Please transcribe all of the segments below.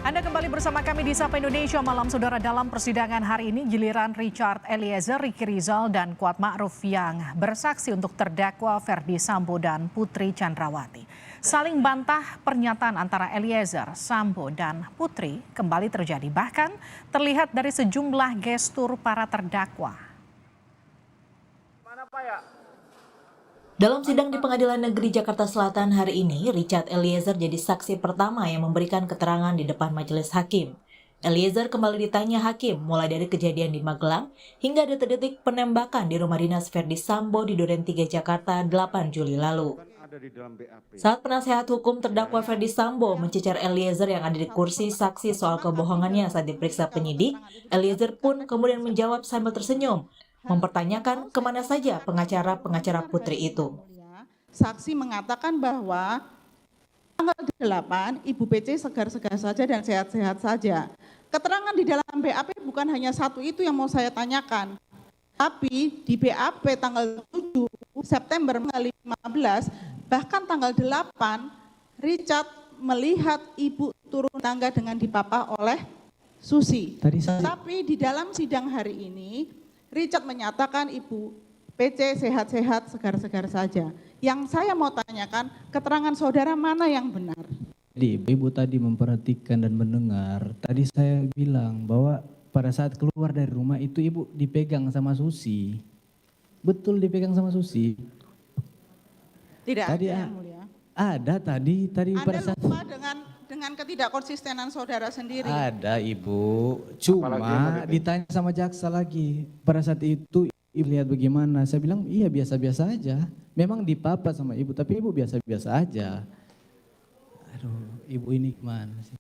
Anda kembali bersama kami di Sapa Indonesia Malam, Saudara. Dalam persidangan hari ini, giliran Richard Eliezer, Ricky Rizal, dan Kuat Ma'ruf yang bersaksi untuk terdakwa Ferdi Sambo dan Putri Chandrawati. Saling bantah pernyataan antara Eliezer, Sambo, dan Putri kembali terjadi. Bahkan terlihat dari sejumlah gestur para terdakwa. Dalam sidang di Pengadilan Negeri Jakarta Selatan hari ini, Richard Eliezer jadi saksi pertama yang memberikan keterangan di depan majelis hakim. Eliezer kembali ditanya hakim mulai dari kejadian di Magelang hingga detik-detik penembakan di rumah dinas Ferdi Sambo di Duren 3 Jakarta 8 Juli lalu. Saat penasehat hukum terdakwa Ferdi Sambo mencecar Eliezer yang ada di kursi saksi soal kebohongannya saat diperiksa penyidik, Eliezer pun kemudian menjawab sambil tersenyum, mempertanyakan kemana saja pengacara-pengacara Putri itu. Saksi mengatakan bahwa tanggal 8 Ibu PC segar-segar saja dan sehat-sehat saja. Keterangan di dalam BAP bukan hanya satu itu yang mau saya tanyakan. Tapi di BAP tanggal 7 September 15, bahkan tanggal 8, Richard melihat Ibu turun tangga dengan dipapah oleh Susi. Tapi di dalam sidang hari ini, Richard menyatakan Ibu PC sehat-sehat, segar-segar saja. Yang saya mau tanyakan, keterangan saudara mana yang benar? Jadi Ibu tadi memperhatikan dan mendengar, tadi saya bilang bahwa pada saat keluar dari rumah itu Ibu dipegang sama Susi. Betul dipegang sama Susi. Tidak tadi ada, yang mulia. Ada tadi Anda pada saat lupa dengan ketidakkonsistenan saudara sendiri. ada Ibu, cuma ditanya sama jaksa lagi. Pada saat itu Ibu lihat bagaimana? Saya bilang iya biasa-biasa aja. Memang dipapa sama Ibu, tapi Ibu biasa-biasa aja. Aduh, Ibu ini gimana sih?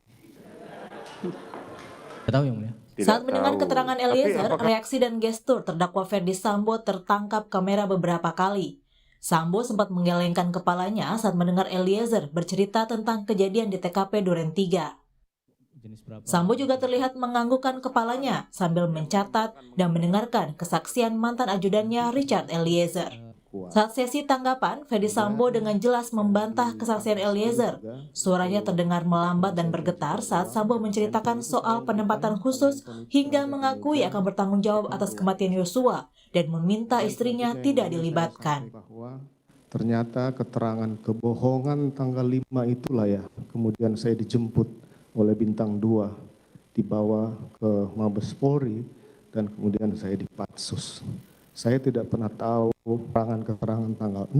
Tidak tahu yang mulia. Saat mendengar keterangan Eliezer, reaksi dan gestur terdakwa Ferdi Sambo tertangkap kamera beberapa kali. Sambo sempat menggelengkan kepalanya saat mendengar Eliezer bercerita tentang kejadian di TKP Duren 3. Sambo juga terlihat menganggukkan kepalanya sambil mencatat dan mendengarkan kesaksian mantan ajudannya Richard Eliezer. Saat sesi tanggapan, Ferdi Sambo dengan jelas membantah kesaksian Eliezer. Suaranya terdengar melambat dan bergetar saat Sambo menceritakan soal penempatan khusus hingga mengakui akan bertanggung jawab atas kematian Yosua dan meminta istrinya tidak dilibatkan. Ternyata keterangan kebohongan tanggal 5 itulah ya, kemudian saya dijemput oleh Bintang 2, dibawa ke Mabes Polri, dan kemudian saya dipatsus. Saya tidak pernah tahu keterangan tanggal 6,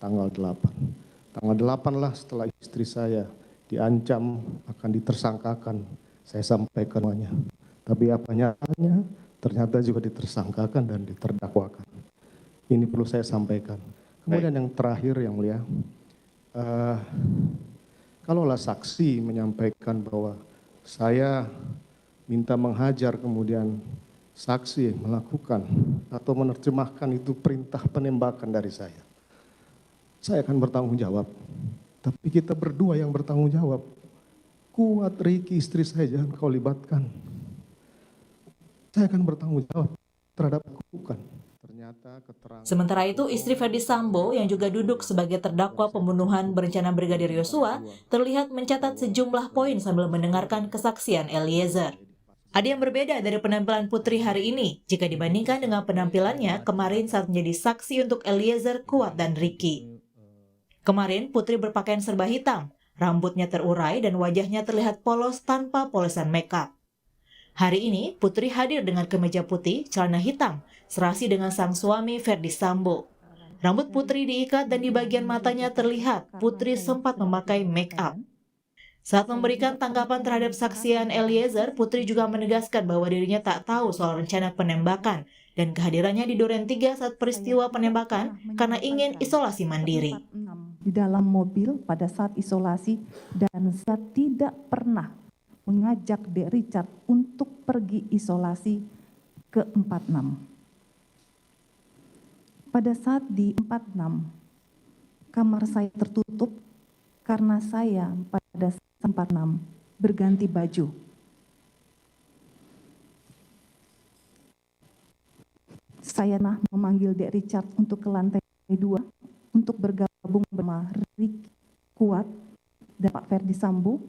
tanggal 8. Tanggal 8 lah setelah istri saya diancam akan ditersangkakan, saya sampaikan semuanya. Tapi apa nyatanya, ternyata juga ditersangkakan dan diterdakwakan. Ini perlu saya sampaikan. Kemudian yang terakhir yang mulia, kalaulah saksi menyampaikan bahwa saya minta menghajar kemudian saksi melakukan atau menerjemahkan itu perintah penembakan dari saya akan bertanggung jawab. Tapi kita berdua yang bertanggung jawab. Kuat, Ricky, istri saya jangan kau libatkan. Saya akan bertanggung jawab terhadap bukan. Sementara itu, istri Ferdi Sambo yang juga duduk sebagai terdakwa pembunuhan berencana Brigadir Yosua terlihat mencatat sejumlah poin sambil mendengarkan kesaksian Eliezer. Ada yang berbeda dari penampilan Putri hari ini jika dibandingkan dengan penampilannya kemarin saat menjadi saksi untuk Eliezer, Kuat, dan Ricky. Kemarin Putri berpakaian serba hitam, rambutnya terurai dan wajahnya terlihat polos tanpa polesan makeup. Hari ini Putri hadir dengan kemeja putih, celana hitam, serasi dengan sang suami Ferdi Sambo. Rambut Putri diikat dan di bagian matanya terlihat Putri sempat memakai make-up. Saat memberikan tanggapan terhadap saksian Eliezer, Putri juga menegaskan bahwa dirinya tak tahu soal rencana penembakan dan kehadirannya di Duren 3 saat peristiwa penembakan karena ingin isolasi mandiri. Di dalam mobil pada saat isolasi dan saya tidak pernah mengajak Dek Richard untuk pergi isolasi ke 46. Pada saat di 46, kamar saya tertutup karena saya pada 46 berganti baju. Saya memanggil Dek Richard untuk ke lantai 2 untuk bergabung bersama Ricky, Kuat, dan Pak Ferdi Sambo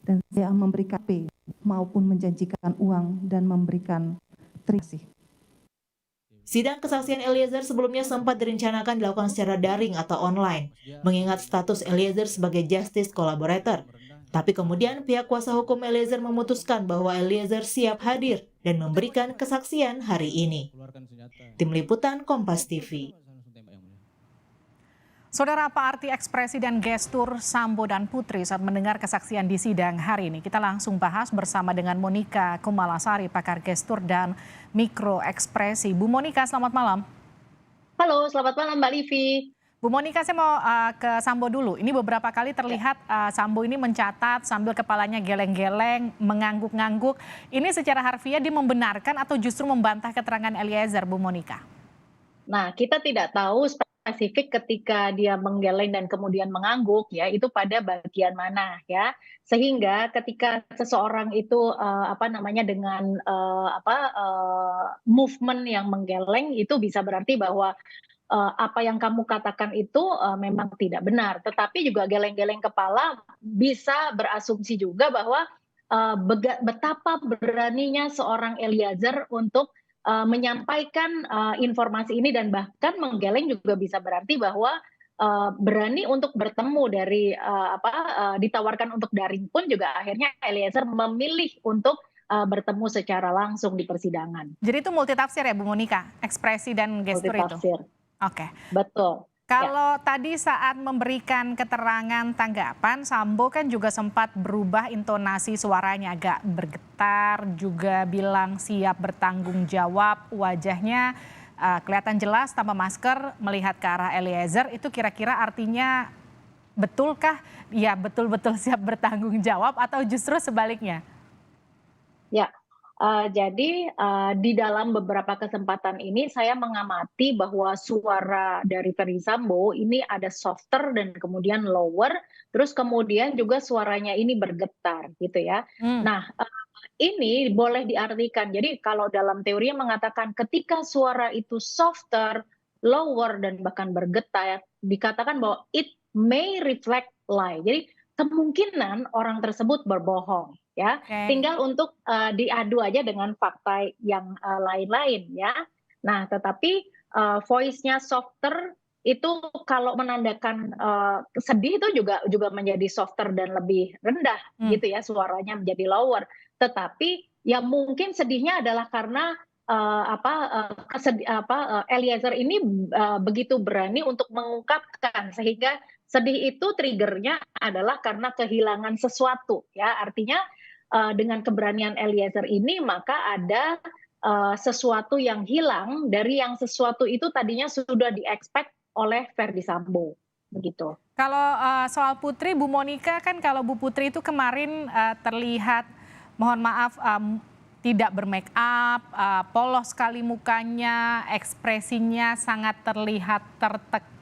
dan saya memberikan P maupun menjanjikan uang dan memberikan terima kasih. Sidang kesaksian Eliezer sebelumnya sempat direncanakan dilakukan secara daring atau online, mengingat status Eliezer sebagai justice collaborator. Tapi kemudian pihak kuasa hukum Eliezer memutuskan bahwa Eliezer siap hadir dan memberikan kesaksian hari ini. Tim Liputan Kompas TV. Saudara, apa arti ekspresi dan gestur Sambo dan Putri saat mendengar kesaksian di sidang hari ini? Kita langsung bahas bersama dengan Monika Kumalasari, pakar gestur dan mikroekspresi. Bu Monika, selamat malam. Halo, selamat malam Mbak Livi. Bu Monika, saya mau ke Sambo dulu. Ini beberapa kali terlihat Sambo ini mencatat sambil kepalanya geleng-geleng, mengangguk-ngangguk. Ini secara harfiah dia membenarkan atau justru membantah keterangan Eliezer, Bu Monika? Nah, kita tidak tahu spesifik ketika dia menggeleng dan kemudian mengangguk ya, itu pada bagian mana ya. Sehingga ketika seseorang itu dengan movement yang menggeleng itu bisa berarti bahwa apa yang kamu katakan itu memang tidak benar. Tetapi juga geleng-geleng kepala bisa berasumsi juga bahwa betapa beraninya seorang Eliezer untuk menyampaikan informasi ini, dan bahkan menggeleng juga bisa berarti bahwa berani untuk bertemu dari ditawarkan untuk daring pun juga akhirnya Eliezer memilih untuk bertemu secara langsung di persidangan. Jadi itu multitafsir ya Bu Monika, ekspresi dan gestur multitafsir. Itu? Oke. Betul. Kalau tadi saat memberikan keterangan tanggapan, Sambo kan juga sempat berubah intonasi suaranya, agak bergetar, juga bilang siap bertanggung jawab, wajahnya kelihatan jelas tanpa masker melihat ke arah Eliezer. Itu kira-kira artinya betulkah ya betul-betul siap bertanggung jawab atau justru sebaliknya? Ya. Jadi di dalam beberapa kesempatan ini saya mengamati bahwa suara dari Ferdy Sambo ini ada softer dan kemudian lower, terus kemudian juga suaranya ini bergetar gitu ya. Nah, ini boleh diartikan, jadi kalau dalam teorinya mengatakan ketika suara itu softer, lower dan bahkan bergetar, dikatakan bahwa it may reflect lie. Jadi kemungkinan orang tersebut berbohong. Ya, tinggal untuk diadu aja dengan fakta yang lain-lain ya. Nah, tetapi voice-nya softer itu kalau menandakan sedih itu juga menjadi softer dan lebih rendah gitu ya, suaranya menjadi lower. Tetapi ya mungkin sedihnya adalah karena Eliezer ini begitu berani untuk mengungkapkan, sehingga sedih itu triggernya adalah karena kehilangan sesuatu ya. Artinya dengan keberanian Eliezer ini maka ada sesuatu yang hilang dari yang sesuatu itu tadinya sudah di-expect oleh Ferdy Sambo begitu. Kalau soal Putri, Bu Monika, kan kalau Bu Putri itu kemarin terlihat, mohon maaf, tidak bermake up, polos sekali mukanya, ekspresinya sangat terlihat tertekan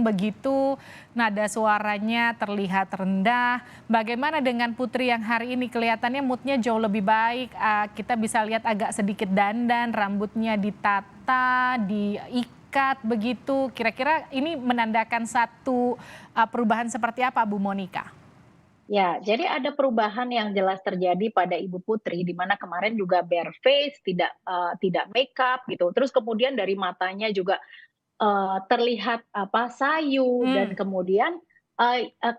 begitu, nada suaranya terlihat rendah. Bagaimana dengan Putri yang hari ini kelihatannya moodnya jauh lebih baik, kita bisa lihat agak sedikit dandan, rambutnya ditata, diikat begitu. Kira-kira ini menandakan satu perubahan seperti apa, Bu Monika? Ya, jadi ada perubahan yang jelas terjadi pada Ibu Putri, di mana kemarin juga bare face, tidak makeup gitu. Terus kemudian dari matanya juga terlihat sayu, dan kemudian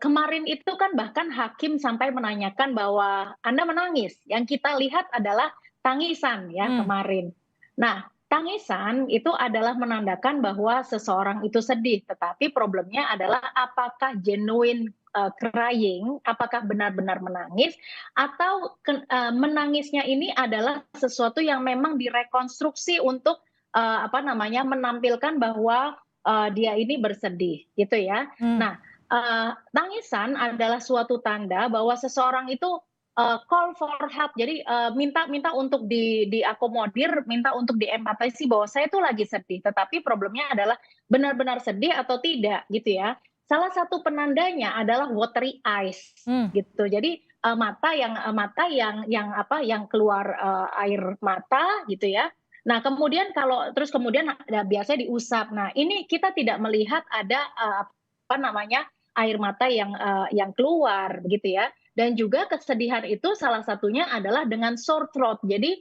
kemarin itu kan bahkan hakim sampai menanyakan bahwa Anda menangis. Yang kita lihat adalah tangisan ya kemarin. Nah, tangisan itu adalah menandakan bahwa seseorang itu sedih, tetapi problemnya adalah apakah genuine crying, apakah benar-benar menangis, atau menangisnya ini adalah sesuatu yang memang direkonstruksi untuk menampilkan bahwa dia ini bersedih gitu ya. Nah, tangisan adalah suatu tanda bahwa seseorang itu call for help, jadi minta untuk diakomodir, minta untuk diempatisi bahwa saya itu lagi sedih, tetapi problemnya adalah benar-benar sedih atau tidak gitu ya. Salah satu penandanya adalah watery eyes gitu. Jadi mata yang keluar air mata gitu ya. Nah, kemudian kemudian biasanya diusap. Nah, ini kita tidak melihat ada air mata yang keluar begitu ya. Dan juga kesedihan itu salah satunya adalah dengan sore throat. Jadi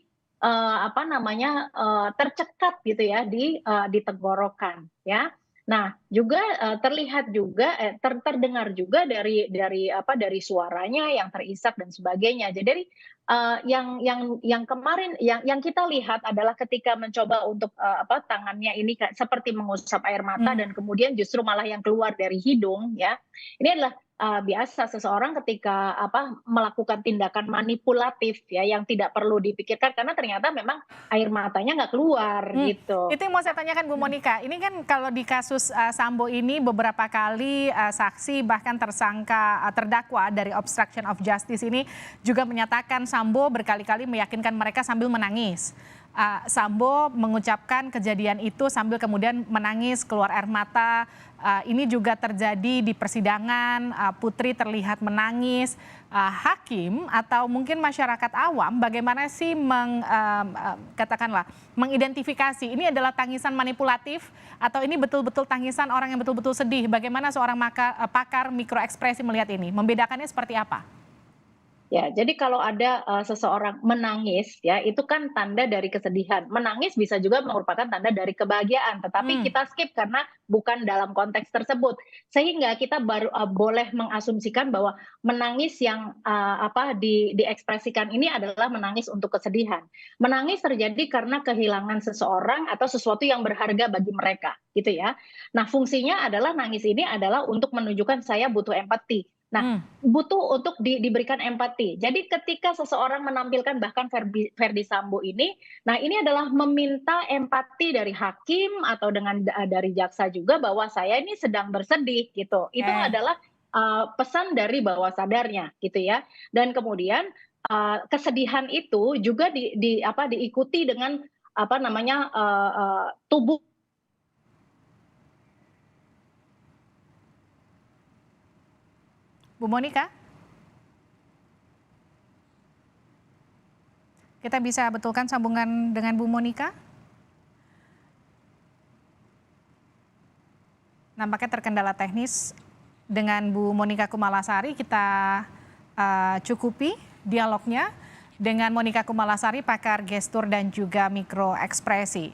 tercekat gitu ya di tenggorokan ya. Nah, juga terlihat juga terdengar juga dari suaranya yang terisak dan sebagainya. Jadi yang kemarin yang kita lihat adalah ketika mencoba untuk tangannya ini seperti mengusap air mata dan kemudian justru malah yang keluar dari hidung ya. Ini adalah biasa seseorang ketika melakukan tindakan manipulatif ya yang tidak perlu dipikirkan karena ternyata memang air matanya nggak keluar gitu. Itu yang mau saya tanyakan Bu Monika. Ini kan kalau di kasus Sambo ini beberapa kali saksi bahkan tersangka terdakwa dari obstruction of justice ini juga menyatakan Sambo berkali-kali meyakinkan mereka sambil menangis. Sambo mengucapkan kejadian itu sambil kemudian menangis, keluar air mata. Ini juga terjadi di persidangan, Putri terlihat menangis. Hakim atau mungkin masyarakat awam bagaimana sih katakanlah mengidentifikasi ini adalah tangisan manipulatif atau ini betul-betul tangisan orang yang betul-betul sedih? Bagaimana seorang pakar mikroekspresi melihat ini? Membedakannya seperti apa? Ya, jadi kalau ada seseorang menangis, ya itu kan tanda dari kesedihan. Menangis bisa juga merupakan tanda dari kebahagiaan, tetapi kita skip karena bukan dalam konteks tersebut. Sehingga kita baru boleh mengasumsikan bahwa menangis yang diekspresikan ini adalah menangis untuk kesedihan. Menangis terjadi karena kehilangan seseorang atau sesuatu yang berharga bagi mereka, gitu ya. Nah, fungsinya adalah nangis ini adalah untuk menunjukkan saya butuh empati. Nah, butuh untuk diberikan empati. Jadi ketika seseorang menampilkan bahkan Ferdy Sambo ini, nah ini adalah meminta empati dari hakim atau dari jaksa juga bahwa saya ini sedang bersedih gitu. Itu adalah pesan dari bawah sadarnya gitu ya. Dan kemudian kesedihan itu juga diikuti dengan tubuh. Bu Monika? Kita bisa betulkan sambungan dengan Bu Monika? Nampaknya terkendala teknis dengan Bu Monika Kumalasari. Kita cukupi dialognya dengan Monika Kumalasari, pakar gestur dan juga mikroekspresi.